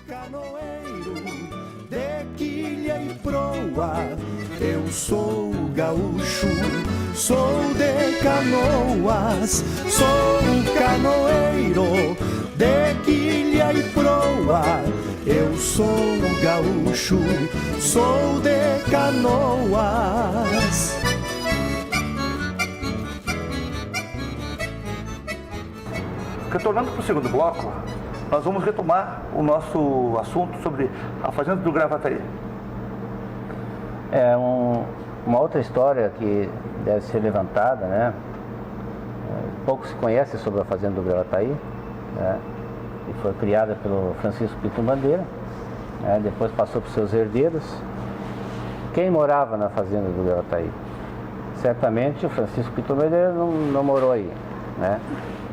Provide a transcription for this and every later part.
Canoeiro de quilha e proa, eu sou gaúcho, sou de Canoas, sou canoeiro de quilha e proa, eu sou gaúcho, sou de Canoas. Retornando para o segundo bloco, nós vamos retomar o nosso assunto sobre a fazenda do Gravataí. É uma outra história que deve ser levantada, né? Pouco se conhece sobre a fazenda do Gravataí, né? Que foi criada pelo Francisco Pinto Bandeira, né? Depois passou para os seus herdeiros. Quem morava na fazenda do Gravataí? Certamente o Francisco Pinto Bandeira não morou aí, né?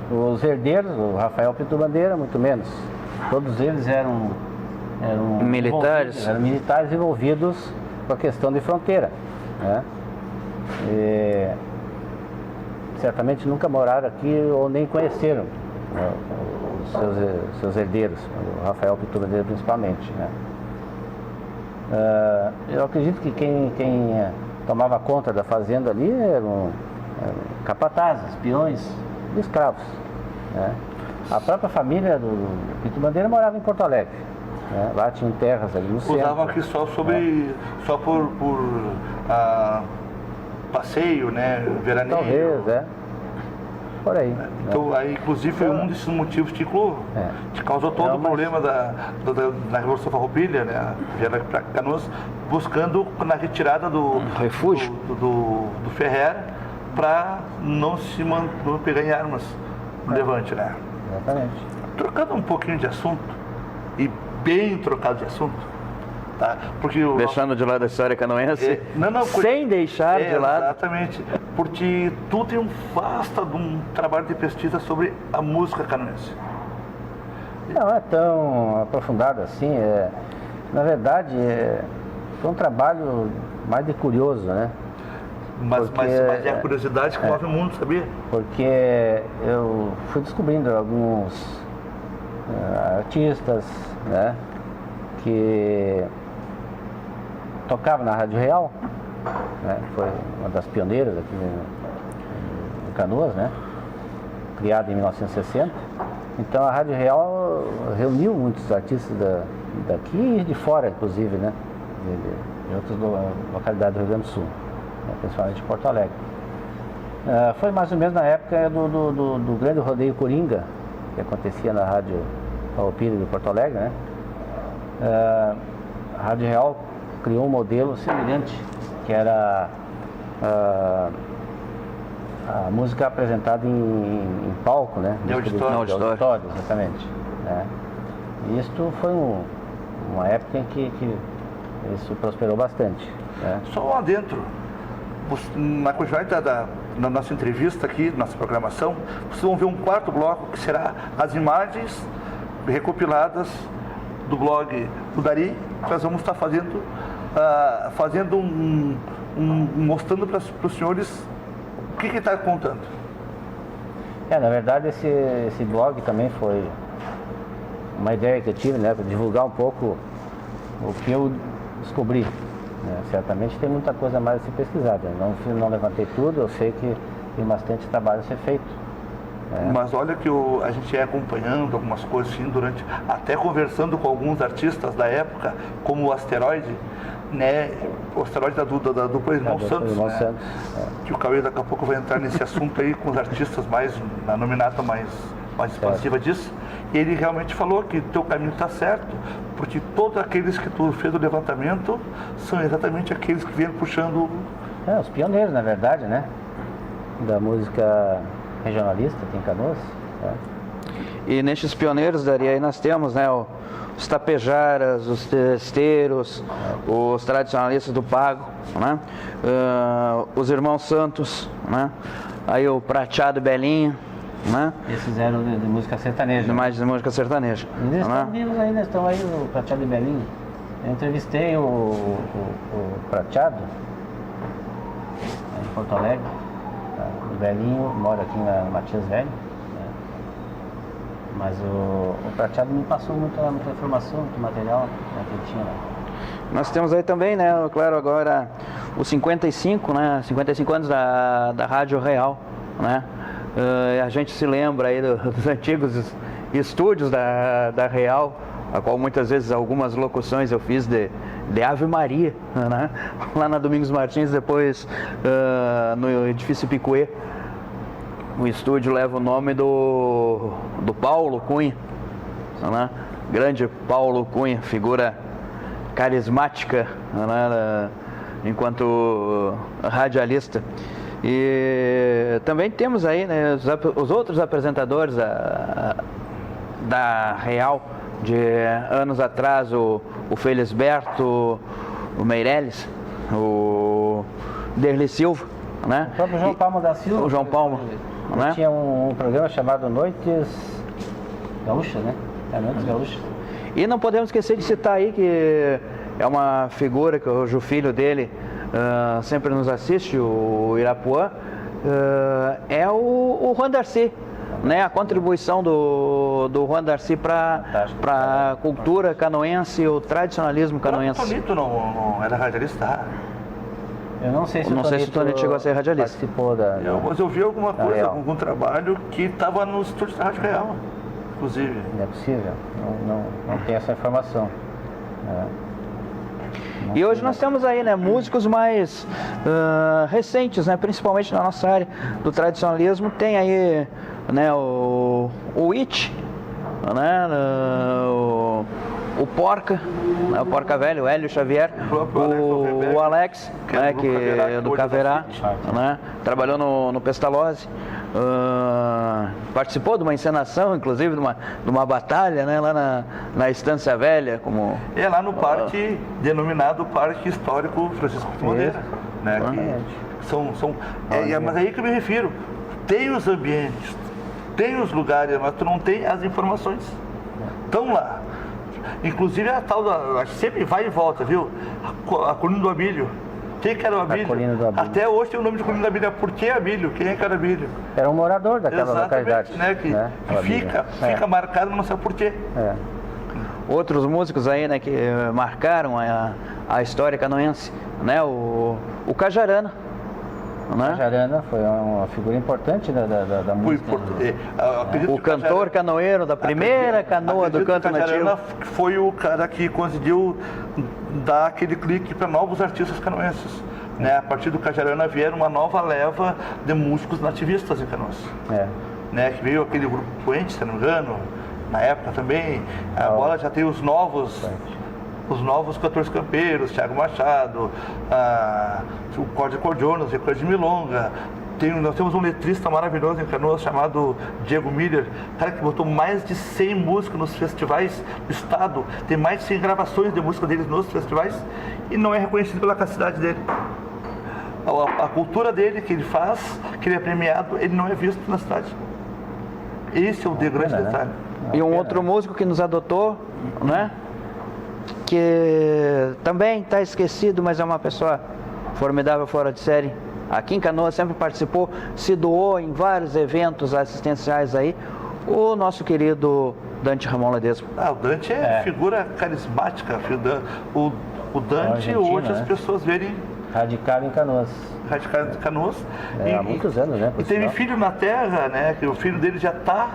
Os herdeiros, o Rafael Pinto Bandeira, muito menos. Todos eles eram militares. Eram militares envolvidos com a questão de fronteira, né? E, certamente nunca moraram aqui ou nem conheceram, né, os seus herdeiros, o Rafael Pinto Bandeira principalmente, né? Eu acredito que quem tomava conta da fazenda ali eram capatazes, peões e escravos, né? A própria família do Pinto Bandeira morava em Porto Alegre, né? Lá tinham terras ali no centro. Usavam aqui só por passeio, né? Veraneio. Talvez, por aí. Então, aí, inclusive, foi um desses motivos que causou todo o problema da Revolução Farroupilha, né? Vieram para Canoas buscando na retirada do refúgio do Ferrer, para não pegar em armas no Levante, né? Exatamente. Trocando um pouquinho de assunto, e bem trocado de assunto, tá? Porque deixando de lado a história canoense, sem deixar de lado. Exatamente, porque tu tem um trabalho de pesquisa sobre a música canoense. Não é tão aprofundado assim, na verdade, foi um trabalho mais de curioso, né? Mas é a curiosidade que move o mundo, sabia? Porque eu fui descobrindo alguns artistas, né, que tocavam na Rádio Real, né, foi uma das pioneiras aqui em Canoas, né, criada em 1960. Então a Rádio Real reuniu muitos artistas daqui e de fora, inclusive, né, de outras localidades do Rio Grande do Sul, principalmente de Porto Alegre. Foi mais ou menos na época do grande rodeio Coringa, que acontecia na Rádio Farroupilha de Porto Alegre, né? A Rádio Real criou um modelo semelhante, que era a música apresentada em palco, né? De auditório, exatamente, né? E isto foi uma época em que isso prosperou bastante, né? Só lá dentro, na continuidade na nossa entrevista aqui, nossa programação, vocês vão ver um quarto bloco que será as imagens recopiladas do blog do Dari, que nós vamos estar fazendo mostrando para os senhores o que ele está contando. Na verdade esse blog também foi uma ideia que eu tive, né, para divulgar um pouco o que eu descobri. Certamente tem muita coisa mais a ser pesquisada. Não levantei tudo, eu sei que tem bastante trabalho a ser feito. Mas olha que a gente ia acompanhando algumas coisas assim, até conversando com alguns artistas da época, como o Asteroide, né? O Asteroide da dupla Irmão Santos, né? Que o Cauê daqui a pouco vai entrar nesse assunto aí com os artistas na nominata mais expansiva disso. E ele realmente falou que teu caminho está certo, porque todos aqueles que tu fez o levantamento são exatamente aqueles que vêm puxando... os pioneiros, na verdade, né? Da música regionalista aqui em Canoas. E nestes pioneiros, Dari, aí nós temos, né, os tapejaras, os testeiros, os tradicionalistas do Pago, né? Os Irmãos Santos, né? Aí o Prateado Belinho, né? Esses eram de música sertaneja. Mais de música sertaneja. Eles estão vivos ainda, estão aí, o Prateado e Belinho. Eu entrevistei o Prateado em Porto Alegre. O Belinho mora aqui na Matias Velho, né? Mas o Prateado me passou muita informação, muito material, né, que ele tinha lá. Nós temos aí também, né, claro, agora os 55, né, 55 anos da Rádio Real, né? A gente se lembra aí dos antigos estúdios da Real, a qual muitas vezes algumas locuções eu fiz de Ave Maria, né? Lá na Domingos Martins, depois no edifício Picuê. O estúdio leva o nome do Paulo Cunha, né? Grande Paulo Cunha, figura carismática, né? Enquanto radialista. E também temos aí, né, os outros apresentadores da Real de anos atrás, o Felisberto, o Meirelles, o Derli Silva, né? O próprio João Palma da Silva. O João Palma, né? Tinha um programa chamado Noites Gaúchas, né? Noites Gaúchas. E não podemos esquecer de citar aí que é uma figura que o filho dele sempre nos assiste, o Irapuã, é o Juan Darcy, né? A contribuição do Juan Darcy para a cultura canoense, o tradicionalismo canoense. O Tonito não era radialista? Eu não sei se o Tonito chegou a ser radialista. Participou mas eu vi alguma coisa, algum trabalho que estava no estúdio da Rádio Real, inclusive. Não é possível, não tem essa informação. E hoje nós temos aí, né, músicos mais recentes, né, principalmente na nossa área do tradicionalismo. Tem aí, né, o It, né, o Porca, né, o Porca Velho, o Hélio Xavier, o Alex, né, que é do Caverá, né, trabalhou no Pestalozzi. Participou de uma encenação, inclusive de uma batalha, né, lá na Estância Velha, como lá no parque denominado Parque Histórico Francisco Moreira, né, mas aí que eu me refiro, tem os ambientes, tem os lugares, mas tu não tem as informações, estão lá, inclusive a tal sempre vai e volta, viu, a Colina do Abílio. Quem que era o Abílio? Até hoje tem o nome de Colina do Abílio. Por que Abílio? Quem é que era Abílio? Era um morador daquela localidade. Né? Que fica marcado, mas não sabe por quê. Outros músicos aí, né, que marcaram a história canoense, né? O Cajarana. Né? Cajarana foi uma figura importante da música. O cantor canoeiro da primeira canoa do canto nativo. Cajarana foi o cara que conseguiu dar aquele clique para novos artistas canoenses. Né? A partir do Cajarana vieram uma nova leva de músicos nativistas em Canoas. Né? Que veio aquele grupo Puente, se não me engano, na época também. Agora já tem os novos cantores campeiros, Thiago Machado, o Código Cordionas, o de Milonga. Nós temos um letrista maravilhoso em Canoas chamado Diego Miller, cara que botou mais de 100 músicas nos festivais do estado, tem mais de 100 gravações de música deles nos festivais e não é reconhecido pela cidade dele. A cultura dele, que ele faz, que ele é premiado, ele não é visto na cidade. Esse é o grande detalhe. E um outro músico que nos adotou, né? Que também está esquecido, mas é uma pessoa formidável, fora de série. Aqui em Canoas sempre participou, se doou em vários eventos assistenciais aí, o nosso querido Dante Ramon Ledesma. O Dante é figura carismática. O Dante, hoje as pessoas verem... Radicado em Canoas. Há muitos anos, né? E teve filho na terra, né? Que o filho dele já está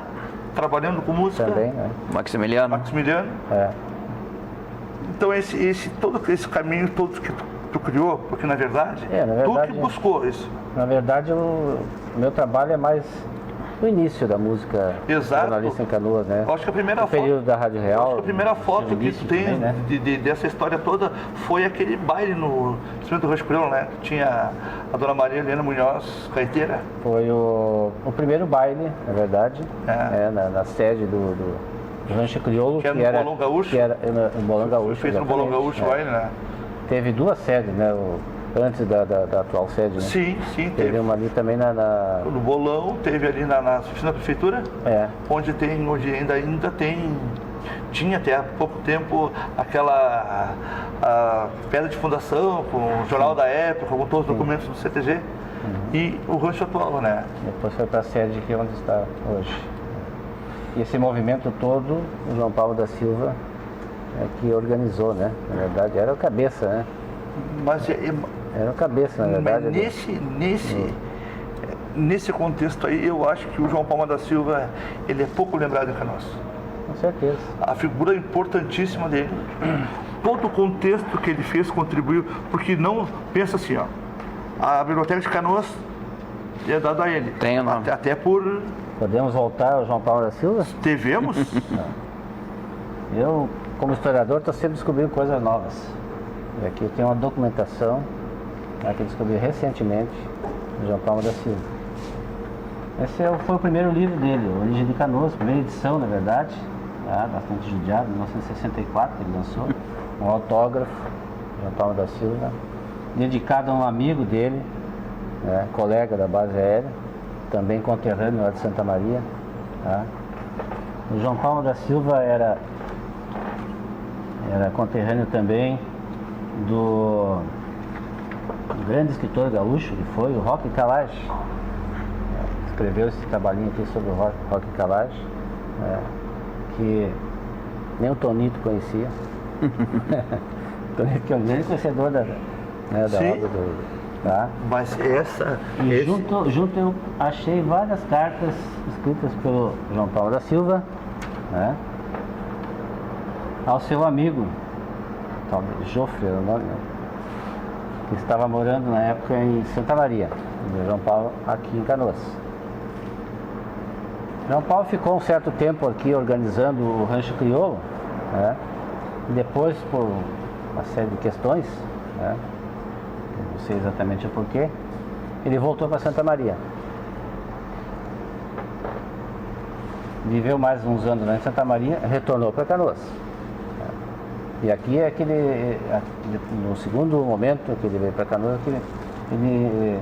trabalhando com música. Também, né? Maximiliano. Então todo esse caminho todo que tu criou, porque na verdade tu que buscou isso. Na verdade o meu trabalho é mais no início da música jornalista em Canoas, né? Acho que a primeira período da Rádio Real. Acho que a primeira foto que tu tem, né? Dessa história toda foi aquele baile no Centro do Rancho Crioulo, né? Tinha a dona Maria Helena Munhoz, caeteira. Foi o primeiro baile, na verdade, na sede do Rancho Crioulo, que era no Bolão Gaúcho. Que era no Bolão Gaúcho. Feito no Bolão Gaúcho, baile, né? Teve duas sedes, né? Antes da atual sede, né? Sim. Teve uma ali também no Bolão, teve ali na oficina da prefeitura, onde ainda tem, tinha até há pouco tempo aquela pedra de fundação, com o jornal da época, com todos os documentos do CTG, e o rancho atual, né? Depois foi para a sede que é onde está hoje. esse movimento todo, o João Paulo da Silva é que organizou, né? Na verdade, era o cabeça, né? Mas Era o cabeça, na verdade. nesse contexto aí, eu acho que o João Palma da Silva, ele é pouco lembrado em Canoas. Com certeza. A figura importantíssima dele, todo o contexto que ele fez contribuiu, porque não, pensa assim, ó, a Biblioteca de Canoas é dada a ele. Tem o nome. Até por... Podemos voltar ao João Paulo da Silva? Devemos? Eu, como historiador, estou sempre descobrindo coisas novas. E aqui eu tenho uma documentação que eu descobri recentemente do João Paulo da Silva. Esse foi o primeiro livro dele, Origem de Canoas, primeira edição, na verdade, bastante judiado, 1964 que ele lançou, um autógrafo, João Paulo da Silva, dedicado a um amigo dele, colega da base aérea, também conterrâneo lá de Santa Maria. O João Paulo da Silva era conterrâneo também do grande escritor gaúcho que foi o Roque Calage. Escreveu esse trabalhinho aqui sobre o Roque Calage, que nem o Tonito conhecia. Tonito, que é um grande conhecedor da obra do... Mas junto eu achei várias cartas escritas pelo João Paulo da Silva, ao seu amigo, Jofre, era o nome, que estava morando na época em Santa Maria, e o João Paulo aqui em Canoas. João Paulo ficou um certo tempo aqui organizando o Rancho Crioulo, e depois, por uma série de questões, não sei exatamente o porquê, ele voltou para Santa Maria. Viveu mais uns anos lá em Santa Maria, retornou para Canoas. E aqui é que ele, no segundo momento que ele veio para Canoas, ele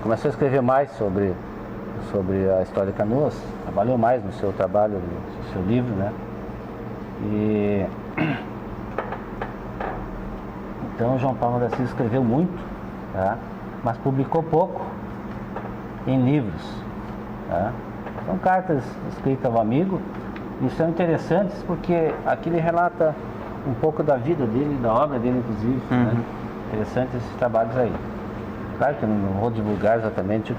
começou a escrever mais sobre a história de Canoas, trabalhou mais no seu trabalho, no seu livro, Então, João Paulo da Silva escreveu muito, mas publicou pouco em livros. São cartas escritas ao amigo, e são interessantes porque aqui ele relata um pouco da vida dele, da obra dele, inclusive. Interessantes esses trabalhos aí. Claro que eu não vou divulgar exatamente o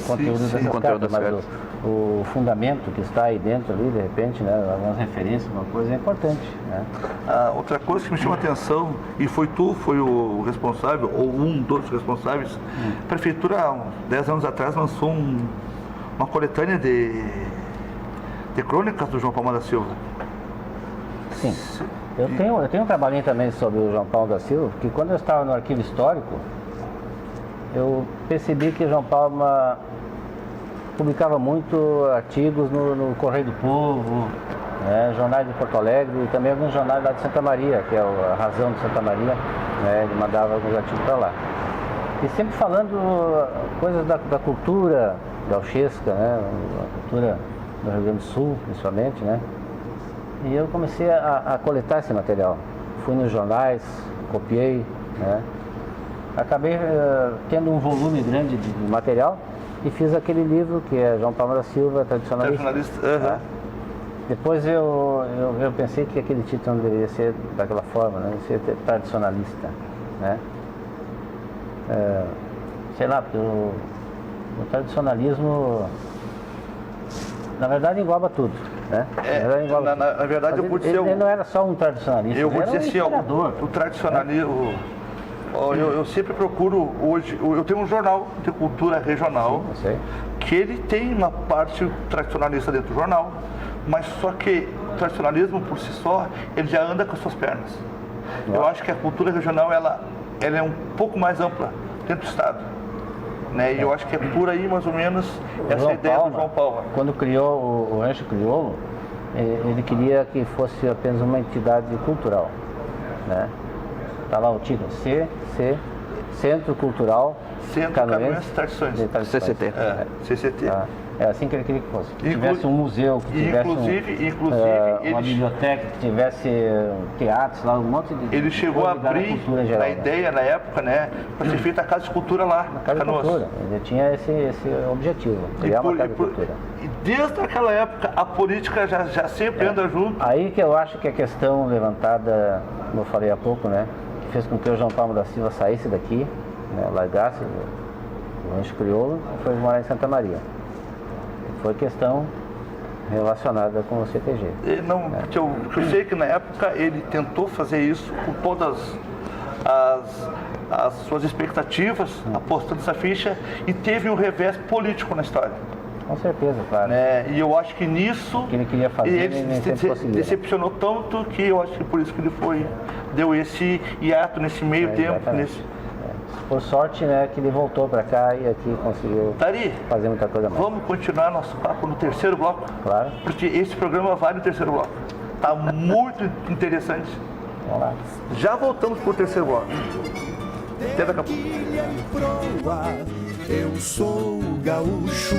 conteúdo dessas cartas, mas o fundamento que está aí dentro ali, de repente, algumas referências, uma coisa importante. Outra coisa que me chama a atenção, e foi o responsável, ou um dos responsáveis, a prefeitura, há 10 anos atrás, lançou uma coletânea de crônicas do João Paulo da Silva. Sim. Eu tenho um trabalhinho também sobre o João Paulo da Silva, porque quando eu estava no arquivo histórico, eu percebi que João Paulo publicava muito artigos no Correio do Povo, jornais de Porto Alegre e também alguns jornais lá de Santa Maria, que é a Razão de Santa Maria, ele mandava alguns artigos para lá. E sempre falando coisas da cultura gauchesca, a cultura do Rio Grande do Sul, principalmente, E eu comecei a coletar esse material. Fui nos jornais, copiei, Acabei tendo um volume grande de material e fiz aquele livro que é João Paulo da Silva, tradicionalista. Depois eu pensei que aquele título não deveria ser daquela forma, deveria ser tradicionalista, sei lá, porque o tradicionalismo, na verdade, engloba tudo. Na verdade, eu vou dizer... Ele não era só um tradicionalista, eu vou dizer assim, o tradicionalismo... Eu sempre procuro hoje, eu tenho um jornal de cultura regional, que ele tem uma parte tradicionalista dentro do jornal, mas só que o tradicionalismo por si só, ele já anda com as suas pernas. Eu acho que a cultura regional, ela é um pouco mais ampla dentro do estado. E eu acho que é por aí mais ou menos essa ideia do João Paulo. Quando criou o Rancho Crioulo, ele queria que fosse apenas uma entidade cultural. Está lá o título, Centro Cultural Canoense Tradições. CCT. CCT. Era assim que ele queria que fosse. Que Inclu- tivesse um museu, que tivesse inclusive, uma ele- biblioteca, que tivesse teatros lá, um monte de Ele chegou a coisa ligada à abrir cultura geral, na né? ideia, na época, né, para ser feita a Casa de Cultura lá, Uma casa de Canoas. cultura. Ele tinha esse objetivo, criar uma casa de cultura. E desde aquela época, a política já sempre anda junto. Aí que eu acho que a questão levantada, como eu falei há pouco, né, que fez com que o João Palma da Silva saísse daqui, né, largasse o Rancho Crioulo e foi morar em Santa Maria. Foi questão relacionada com o CTG. Porque eu sei que na época ele tentou fazer isso com todas as suas expectativas, apostando essa ficha, e teve um revés político na história. Com certeza, claro. Né? E eu acho que nisso O que ele queria fazer, ele nem sempre se conseguia. decepcionou tanto que eu acho que por isso que ele deu esse hiato nesse meio tempo. Exatamente. Por sorte, né, que ele voltou para cá e aqui conseguiu Tari, fazer muita coisa mais. vamos continuar nosso papo no terceiro bloco? Claro. Porque esse programa vai no terceiro bloco. Tá muito interessante. Vamos lá. Já voltamos pro terceiro bloco. Até daqui a pouco. Quilha e proa, eu sou gaúcho,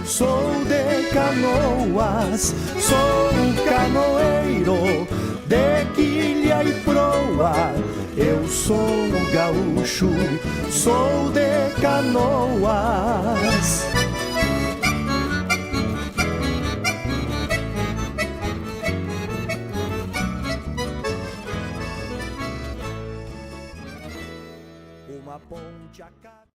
sou de Canoas, sou canoeiro, de quilha e proa, eu sou gaúcho, sou de Canoas. Uma ponte a cada